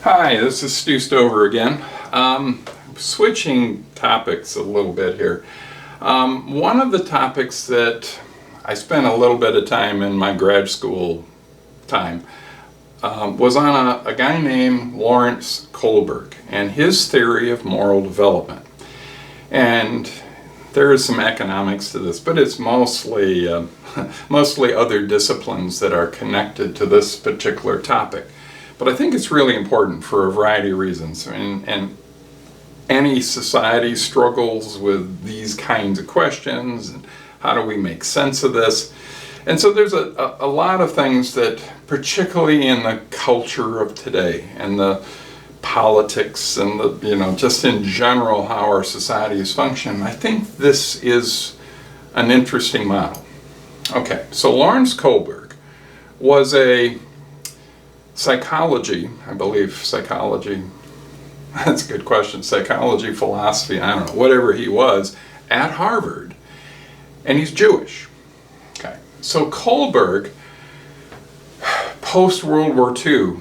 Hi, this is Stu Stover again. Switching topics a little bit here. One of the topics that I spent a little bit of time in my grad school time was on a guy named Lawrence Kohlberg and his theory of moral development. And there is some economics to this, but it's mostly other disciplines that are connected to this particular topic. But I think it's really important for a variety of reasons. And any society struggles with these kinds of questions. And how do we make sense of this? And so there's a lot of things that, particularly in the culture of today and the politics and the, just in general how our society is functioning, I think this is an interesting model. Okay, so Lawrence Kohlberg was a psychology, that's a good question, psychology, philosophy, I don't know, whatever he was, at Harvard, and he's Jewish. Okay, so Kohlberg, post-World War II,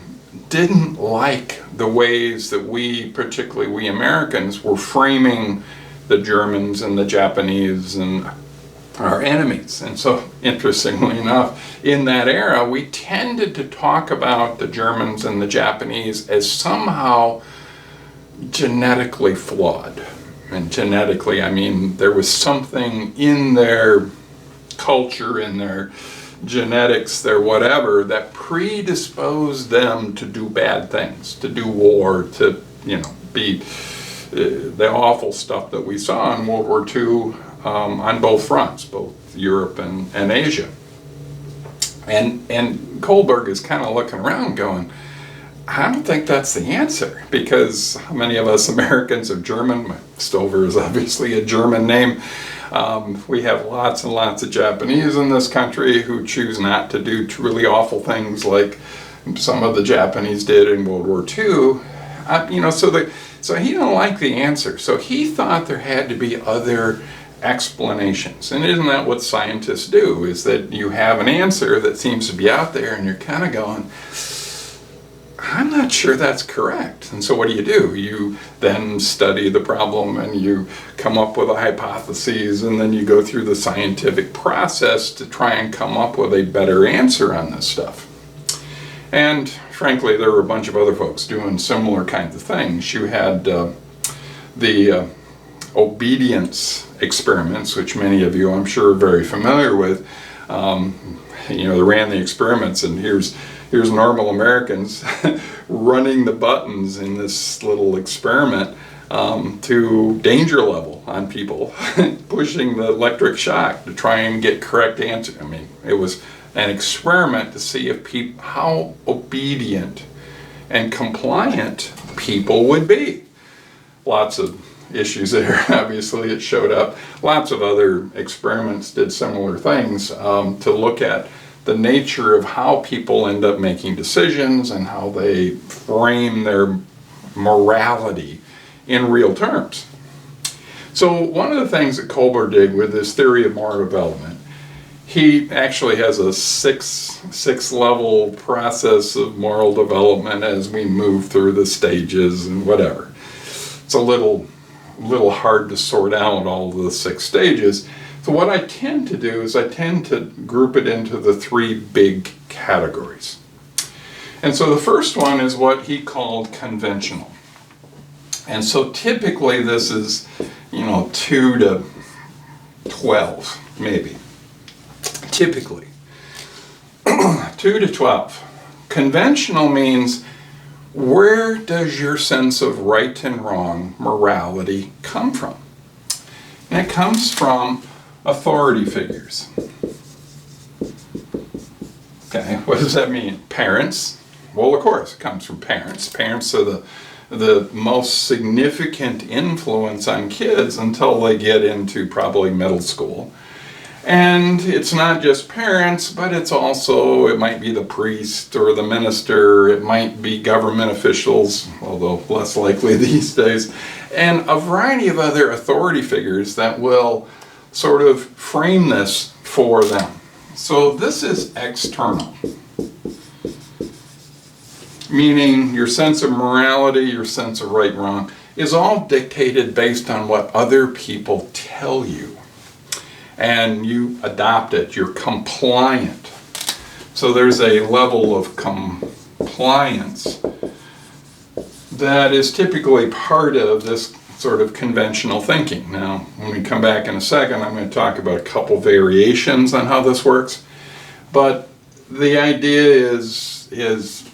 didn't like the ways that particularly we Americans, were framing the Germans and the Japanese and our enemies. And so, interestingly enough, in that era, we tended to talk about the Germans and the Japanese as somehow genetically flawed. And genetically, I mean, there was something in their culture, in their genetics, their whatever, that predisposed them to do bad things, to do war, to, be the awful stuff that we saw in World War II on both fronts, both Europe and Asia. And Kohlberg is kind of looking around going, I don't think that's the answer, because how many of us Americans are German? Stover is obviously a German name. We have lots and lots of Japanese in this country who choose not to do truly awful things like some of the Japanese did in World War II. So he didn't like the answer. So he thought there had to be other explanations. And isn't that what scientists do, is that you have an answer that seems to be out there and you're kind of going, I'm not sure that's correct. And so what do? You then study the problem and you come up with a hypothesis, and then you go through the scientific process to try and come up with a better answer on this stuff. And frankly, there were a bunch of other folks doing similar kinds of things. You had the obedience experiments, which many of you I'm sure are very familiar with. They ran the experiments, and here's normal Americans running the buttons in this little experiment to danger level on people, pushing the electric shock to try and get correct answer. I mean, it was an experiment to see if how obedient and compliant people would be. Lots of issues there, obviously, it showed up. Lots of other experiments did similar things to look at the nature of how people end up making decisions and how they frame their morality in real terms. So one of the things that Kohlberg did with his theory of moral development, he actually has a six level process of moral development as we move through the stages and whatever. It's a little hard to sort out all the 6 stages. So what I tend to do is I tend to group it into the 3 big categories. And so the first one is what he called conventional. And so typically this is, 2 to 12, maybe. Typically. 2 to 12. Conventional means, where does your sense of right and wrong, morality, come from? And it comes from authority figures. Okay, what does that mean? Parents. Well, of course, it comes from parents. Parents are the most significant influence on kids until they get into probably middle school. And it's not just parents, but it might be the priest or the minister, it might be government officials, although less likely these days, and a variety of other authority figures that will sort of frame this for them. So this is external. meaning your sense of morality, your sense of right and wrong, is all dictated based on what other people tell you. And you adopt it, you're compliant. So there's a level of compliance that is typically part of this sort of conventional thinking. Now, when we come back in a second, I'm going to talk about a couple variations on how this works. But the idea is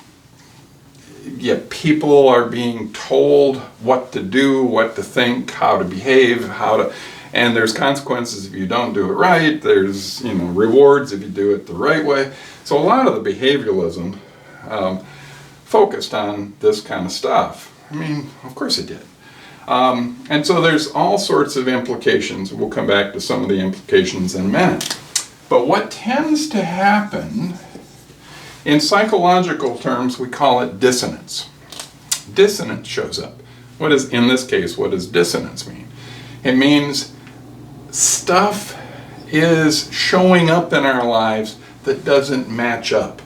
people are being told what to do, what to think, how to behave, and there's consequences if you don't do it right. There's rewards if you do it the right way. So a lot of the behavioralism focused on this kind of stuff. I mean, of course it did. And so there's all sorts of implications. We'll come back to some of the implications in a minute. But what tends to happen, in psychological terms, we call it dissonance. Dissonance shows up. In this case, what does dissonance mean? It means stuff is showing up in our lives that doesn't match up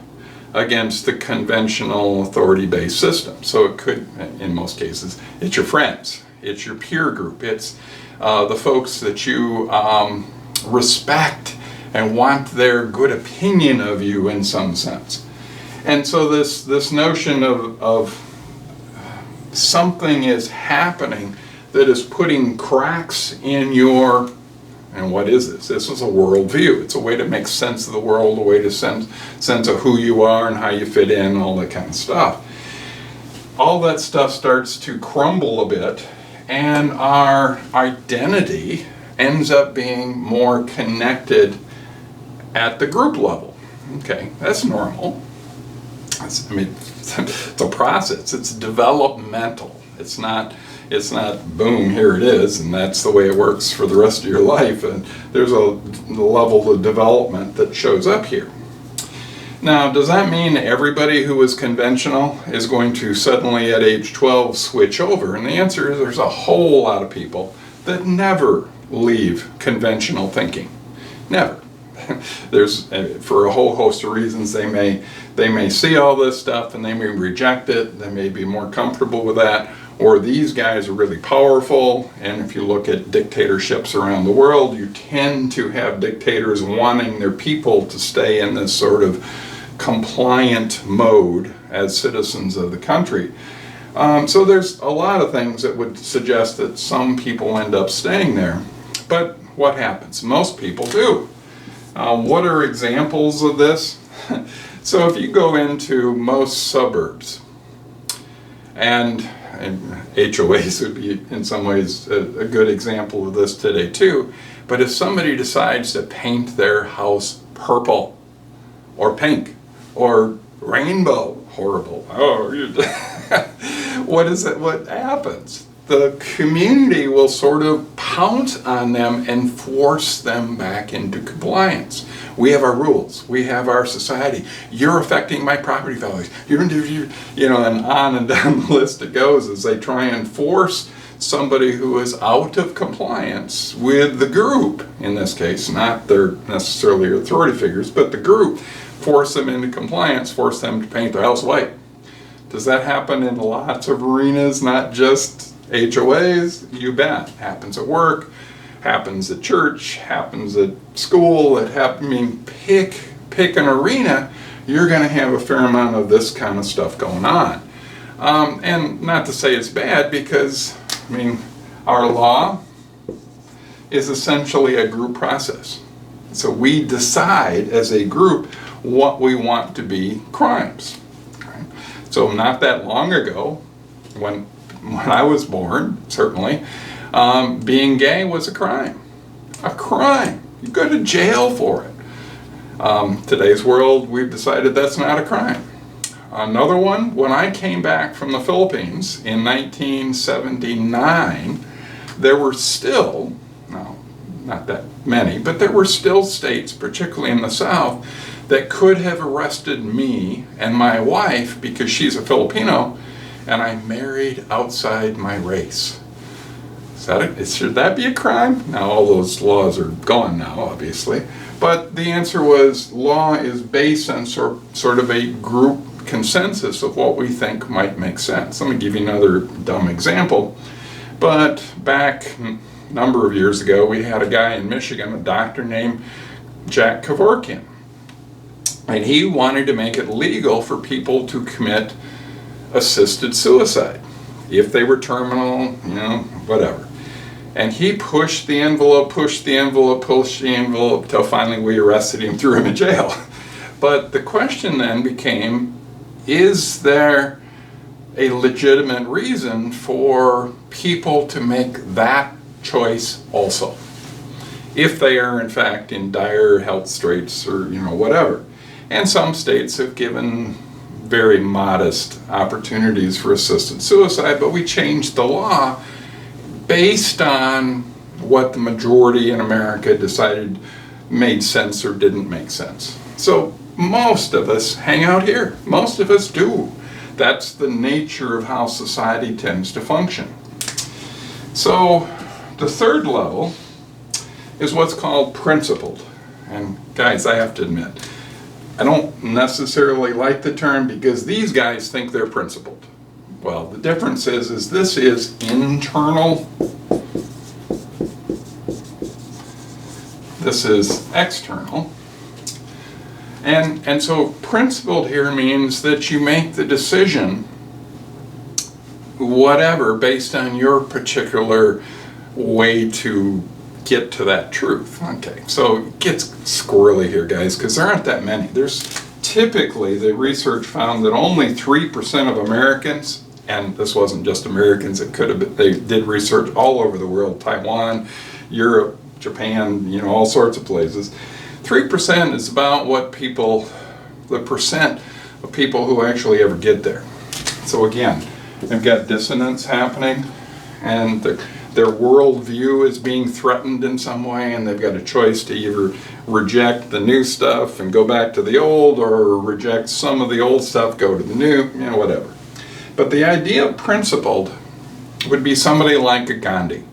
against the conventional authority-based system. So it could, in most cases, it's your friends, it's your peer group, it's the folks that you respect and want their good opinion of you in some sense. And so this notion of something is happening that is putting cracks in your, and what is this? This is a worldview. It's a way to make sense of the world, a way to sense of who you are and how you fit in, all that kind of stuff. All that stuff starts to crumble a bit, and our identity ends up being more connected at the group level. Okay, that's normal. It's a process. It's developmental. It's not boom, here it is, and that's the way it works for the rest of your life. And there's a level of development that shows up here. Now, does that mean everybody who is conventional is going to suddenly at age 12 switch over? And the answer is there's a whole lot of people that never leave conventional thinking. Never. There's, for a whole host of reasons, they may see all this stuff and they may reject it. They may be more comfortable with that. Or these guys are really powerful, and if you look at dictatorships around the world, you tend to have dictators wanting their people to stay in this sort of compliant mode as citizens of the country. So there's a lot of things that would suggest that some people end up staying there. But what happens? Most people do. What are examples of this? So if you go into most suburbs, and HOAs would be in some ways a good example of this today too, but if somebody decides to paint their house purple or pink or rainbow, horrible, what is it? What happens? The community will sort of pounce on them and force them back into compliance. We have our rules. We have our society. You're affecting my property values. And on and down the list it goes as they try and force somebody who is out of compliance with the group, in this case, not their necessarily authority figures, but the group, force them into compliance, force them to paint their house white. Does that happen in lots of arenas, not just HOAs? You bet. Happens at work, happens at church, happens at school. Pick an arena, you're going to have a fair amount of this kind of stuff going on. And not to say it's bad, because our law is essentially a group process. So we decide as a group what we want to be crimes. Right? So not that long ago, when I was born, certainly, being gay was a crime. A crime. You go to jail for it. Today's world, we've decided that's not a crime. Another one, when I came back from the Philippines in 1979, there were still, not that many, but there were still states, particularly in the South, that could have arrested me and my wife because she's a Filipino and I married outside my race. Should that be a crime? Now all those laws are gone now, obviously. But the answer was law is based on sort of a group consensus of what we think might make sense. Let me give you another dumb example. But back a number of years ago, we had a guy in Michigan, a doctor named Jack Kevorkian. And he wanted to make it legal for people to commit assisted suicide if they were terminal, whatever. And he pushed the envelope till finally we arrested him, threw him in jail. But the question then became, is there a legitimate reason for people to make that choice also, if they are in fact in dire health straits or whatever? And some states have given very modest opportunities for assisted suicide, but we changed the law based on what the majority in America decided made sense or didn't make sense. So most of us hang out here. Most of us do. That's the nature of how society tends to function. So the third level is what's called principled. And guys, I have to admit, I don't necessarily like the term because these guys think they're principled. Well, the difference is this is internal, this is external. And so principled here means that you make the decision, whatever, based on your particular way to get to that truth. Okay, so it gets squirrely here, guys, because there aren't that many. There's typically, the research found that only 3% of Americans, and this wasn't just Americans, it could have been, they did research all over the world, Taiwan, Europe, Japan, all sorts of places. 3% is about what people, the percent of people who actually ever get there. So again, they've got dissonance happening, and their worldview is being threatened in some way, and they've got a choice to either reject the new stuff and go back to the old, or reject some of the old stuff, go to the new, whatever. But the idea of principled would be somebody like a Gandhi,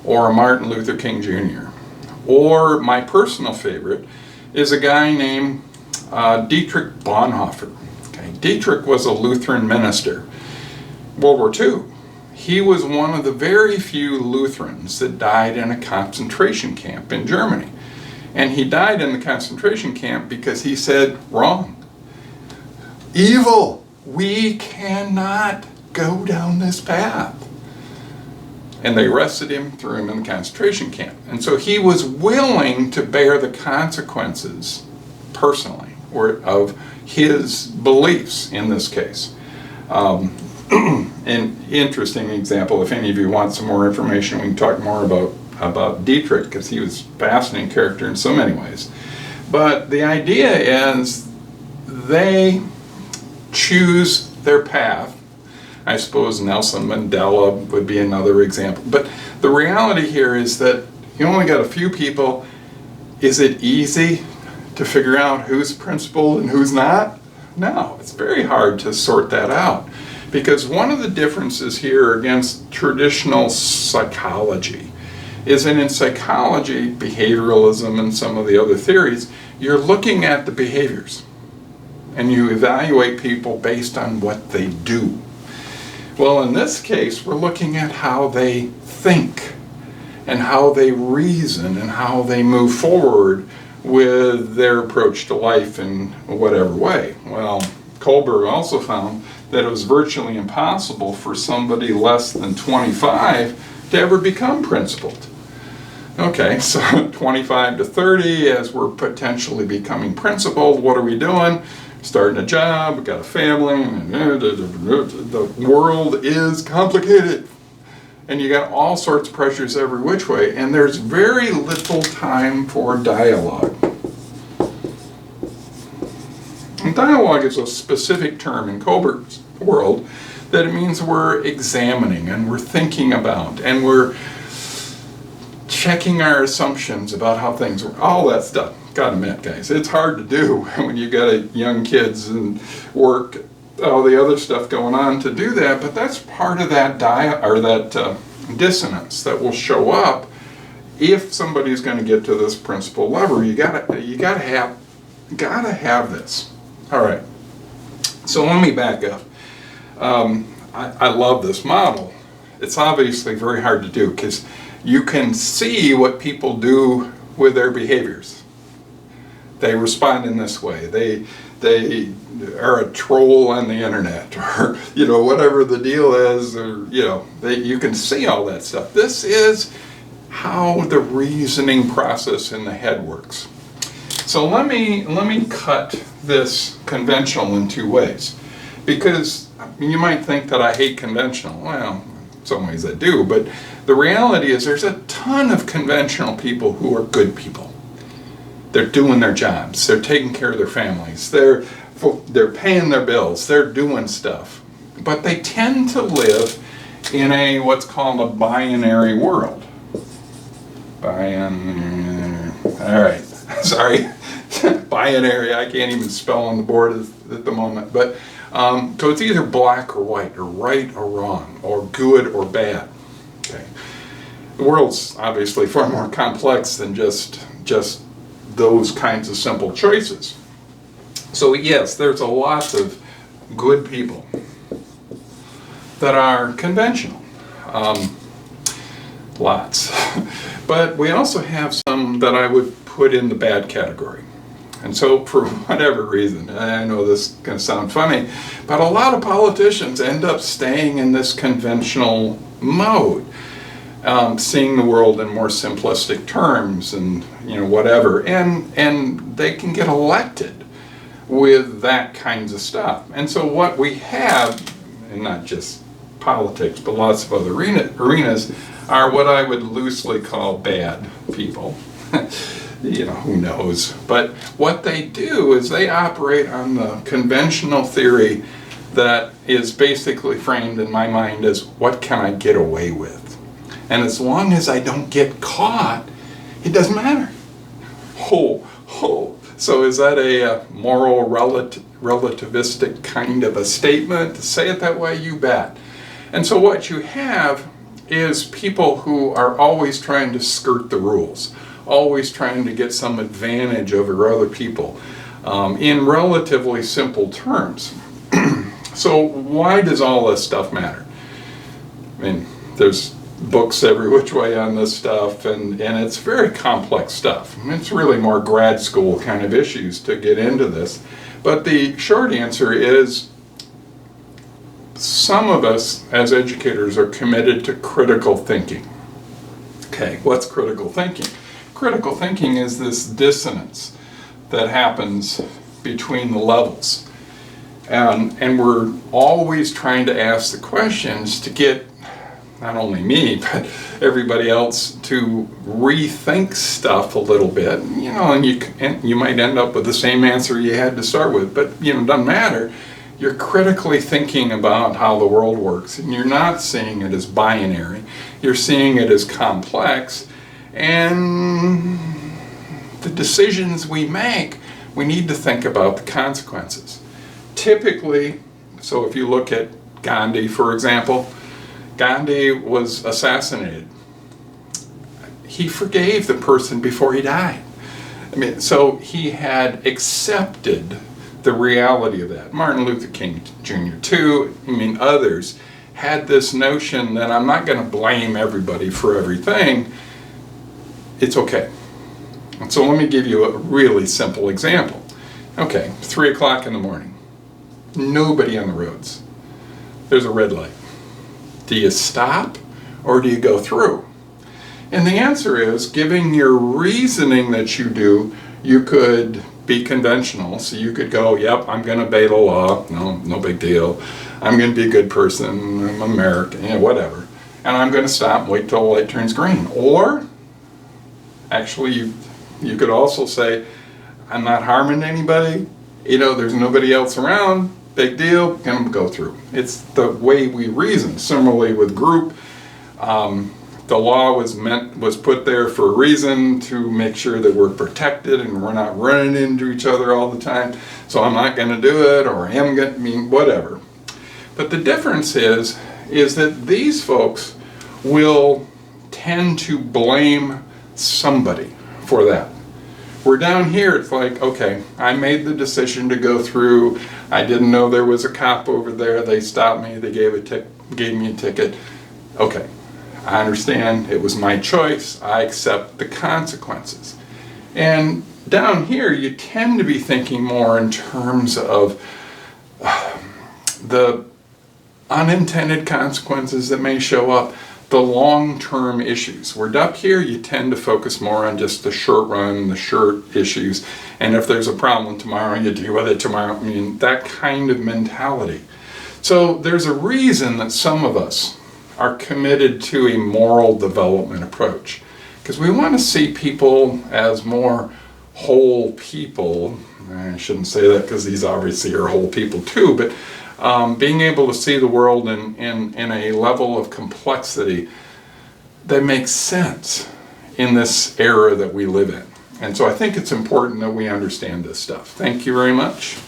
or a Martin Luther King Jr., or my personal favorite is a guy named Dietrich Bonhoeffer. Okay. Dietrich was a Lutheran minister. World War II. He was one of the very few Lutherans that died in a concentration camp in Germany. And he died in the concentration camp because he said, wrong, evil, we cannot go down this path. And they arrested him, threw him in the concentration camp. And so he was willing to bear the consequences personally, or of his beliefs in this case. An interesting example, if any of you want some more information, we can talk more about Dietrich, because he was a fascinating character in so many ways. But the idea is they choose their path. I suppose Nelson Mandela would be another example. But the reality here is that you only got a few people. Is it easy to figure out who's principled and who's not? No, it's very hard to sort that out. Because one of the differences here against traditional psychology is that in psychology, behavioralism, and some of the other theories, you're looking at the behaviors. And you evaluate people based on what they do. Well, in this case, we're looking at how they think, and how they reason, and how they move forward with their approach to life in whatever way. Well, Kohlberg also found that it was virtually impossible for somebody less than 25 to ever become principled. Okay, so 25 to 30, as we're potentially becoming principled, what are we doing? Starting a job, we've got a family, and the world is complicated. And you got all sorts of pressures every which way, and there's very little time for dialogue. And dialogue is a specific term in Kohlberg's world that it means we're examining and we're thinking about and we're checking our assumptions about how things work, all that stuff. Gotta admit, guys, it's hard to do when you got young kids and work, all the other stuff going on to do that, but that's part of that dissonance that will show up if somebody's going to get to this principle level. You gotta have this. All right. So let me back up. I love this model. It's obviously very hard to do because you can see what people do with their behaviors. They respond in this way. They are a troll on the internet, or whatever the deal is, or you can see all that stuff. This is how the reasoning process in the head works. So let me cut this conventional in two ways, because you might think that I hate conventional. Well, in some ways I do, but the reality is there's a ton of conventional people who are good people. They're doing their jobs. They're taking care of their families. They're paying their bills. They're doing stuff. But they tend to live in a what's called a binary world. All right. Sorry. Binary. I can't even spell on the board at the moment. But so it's either black or white, or right or wrong, or good or bad. Okay. The world's obviously far more complex than just those kinds of simple choices. So yes, there's a lot of good people that are conventional. Lots. But we also have some that I would put in the bad category. And so for whatever reason, and I know this is going to sound funny, but a lot of politicians end up staying in this conventional mode. Seeing the world in more simplistic terms and whatever, and they can get elected with that kinds of stuff. And so what we have, and not just politics but lots of other arenas, are what I would loosely call bad people. Who knows, but what they do is they operate on the conventional theory that is basically framed in my mind as, what can I get away with? And as long as I don't get caught, it doesn't matter. So is that a moral relativistic kind of a statement? To say it that way, you bet. And so what you have is people who are always trying to skirt the rules, always trying to get some advantage over other people, in relatively simple terms. So why does all this stuff matter? I mean, there's books every which way on this stuff, and it's very complex stuff. It's really more grad school kind of issues to get into this. But the short answer is, some of us as educators are committed to critical thinking. Okay, what's critical thinking? Critical thinking is this dissonance that happens between the levels. And we're always trying to ask the questions to get not only me, but everybody else to rethink stuff a little bit, and you might end up with the same answer you had to start with, but it doesn't matter. You're critically thinking about how the world works, and you're not seeing it as binary. You're seeing it as complex, and the decisions we make, we need to think about the consequences. Typically, so if you look at Gandhi, for example, Gandhi was assassinated. He forgave the person before he died. So he had accepted the reality of that. Martin Luther King Jr. too, others had this notion that I'm not going to blame everybody for everything. It's okay. And so let me give you a really simple example. Okay, 3 o'clock in the morning. Nobody on the roads. There's a red light. Do you stop or do you go through? And the answer is, given your reasoning that you do, you could be conventional. So you could go, yep, I'm going to obey the law. No big deal. I'm going to be a good person. I'm American, whatever. And I'm going to stop and wait till the light turns green. Or, actually, you could also say, I'm not harming anybody. There's nobody else around. Big deal, gonna go through. It's the way we reason. Similarly with group, the law was put there for a reason, to make sure that we're protected and we're not running into each other all the time. So I'm not gonna do it, or I am gonna, whatever. But the difference is that these folks will tend to blame somebody for that. We're down here, it's like, okay, I made the decision to go through. I didn't know there was a cop over there. They stopped me. They gave me a ticket. Okay, I understand. It was my choice. I accept the consequences. And down here, you tend to be thinking more in terms of the unintended consequences that may show up, the long-term issues. Where up here, you tend to focus more on just the short run, the short issues, and if there's a problem tomorrow, you deal with it tomorrow. I mean, that kind of mentality. So there's a reason that some of us are committed to a moral development approach, because we want to see people as more whole people. I shouldn't say that because these obviously are whole people too, but being able to see the world in a level of complexity that makes sense in this era that we live in. And so I think it's important that we understand this stuff. Thank you very much.